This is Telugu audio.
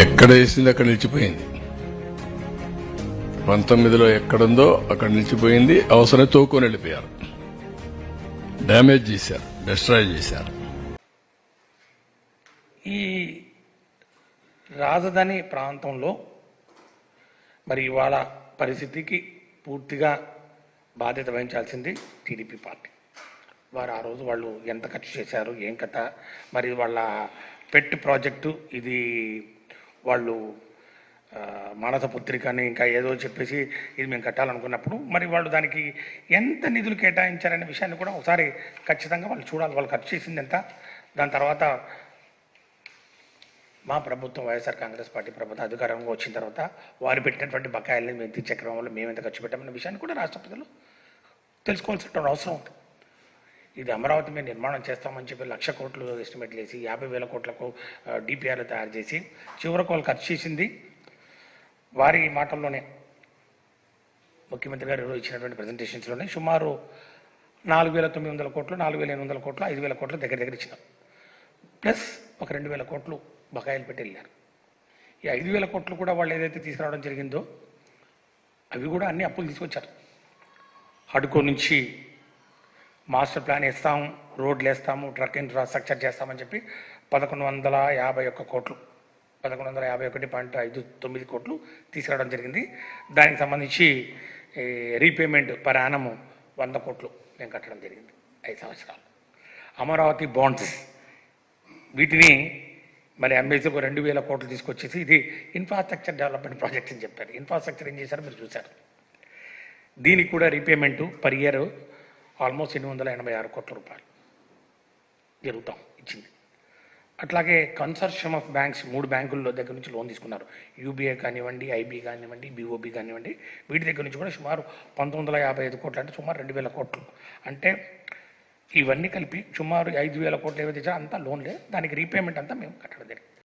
ఎక్కడ వేసింది అక్కడ నిలిచిపోయింది. 19లో ఎక్కడుందో అక్కడ నిలిచిపోయింది. అవసరం తోకొని వెళ్ళిపోయారు, డ్యామేజ్ చేశారు, డిస్ట్రాయ్ చేశారు. ఈ రాజధాని ప్రాంతంలో మరి ఇవాళ పరిస్థితికి పూర్తిగా బాధ్యత వహించాల్సింది టీడీపీ పార్టీ. వారు ఆ రోజు వాళ్ళు ఎంత ఖర్చు చేశారు, ఏం కథ, మరి వాళ్ళ పెట్ ప్రాజెక్టు ఇది, వాళ్ళు మానస పుత్రికని ఇంకా ఏదో చెప్పేసి ఇది మేము కట్టాలనుకున్నప్పుడు మరి వాళ్ళు దానికి ఎంత నిధులు కేటాయించారనే విషయాన్ని కూడా ఒకసారి ఖచ్చితంగా వాళ్ళు చూడాలి. వాళ్ళు ఖర్చు చేసింది ఎంత, దాని తర్వాత మా ప్రభుత్వం వైఎస్ఆర్ కాంగ్రెస్ పార్టీ ప్రభుత్వం అధికారంగా వచ్చిన తర్వాత వారు పెట్టినటువంటి బకాయిల్ని మేము తీర్చే క్రమంలో మేము ఎంత ఖర్చు పెట్టామన్న విషయాన్ని కూడా రాష్ట్ర ప్రజలు తెలుసుకోవాల్సిన అవసరం ఉంది. ఇది అమరావతి మేము నిర్మాణం చేస్తామని చెప్పి 1,00,000 కోట్లు ఎస్టిమేట్లు వేసి 50,000 కోట్లకు డిపిఆర్లు తయారు చేసి చివరకు వాళ్ళు ఖర్చు చేసింది వారి మాటల్లోనే ముఖ్యమంత్రి గారు ఇచ్చినటువంటి ప్రజెంటేషన్స్లోనే సుమారు 4,900 కోట్లు, 4,800 కోట్లు, 5,000 కోట్లు దగ్గర ఇచ్చినాం. ప్లస్ ఒక 2,000 కోట్లు బకాయిలు పెట్టి వెళ్ళారు. ఈ 5,000 కోట్లు కూడా వాళ్ళు ఏదైతే తీసుకురావడం జరిగిందో అవి కూడా అన్ని అప్పులు తీసుకొచ్చారు. హడ్కో నుంచి మాస్టర్ ప్లాన్ వేస్తాం, రోడ్లు వేస్తాము, ట్రక్ ఇన్ఫ్రాస్ట్రక్చర్ చేస్తామని చెప్పి 1,151 కోట్లు, 1,151.59 కోట్లు తీసుకురావడం జరిగింది. దానికి సంబంధించి రీపేమెంట్ పర్ యానము 100 కోట్లు మేము కట్టడం జరిగింది 5 సంవత్సరాలు. అమరావతి బాండ్స్ వీటిని మరి అమ్మేసి ఒక 2,000 కోట్లు తీసుకొచ్చేసి ఇది ఇన్ఫ్రాస్ట్రక్చర్ డెవలప్మెంట్ ప్రాజెక్ట్స్ అని చెప్పారు. ఇన్ఫ్రాస్ట్రక్చర్ ఏం చేశారో మీరు చూశారు. దీనికి కూడా రీపేమెంటు పర్ ఇయర్ ఆల్మోస్ట్ 886 కోట్ల రూపాయలు జరుగుతాం ఇచ్చింది. అట్లాగే కన్సార్షియం ఆఫ్ బ్యాంక్స్ 3 బ్యాంకుల్లో దగ్గర నుంచి లోన్ తీసుకున్నారు. యూబీఐ కానివ్వండి, ఐబీ కానివ్వండి, బీఓబీ కానివ్వండి, వీటి దగ్గర నుంచి కూడా సుమారు 1,955 కోట్లు, అంటే సుమారు 2,000 కోట్లు. అంటే ఇవన్నీ కలిపి సుమారు 5,000 కోట్లు ఏవైతే ఇచ్చారో అంతా లోన్లే, దానికి రీపేమెంట్ అంతా మేము కట్టడం జరిగింది.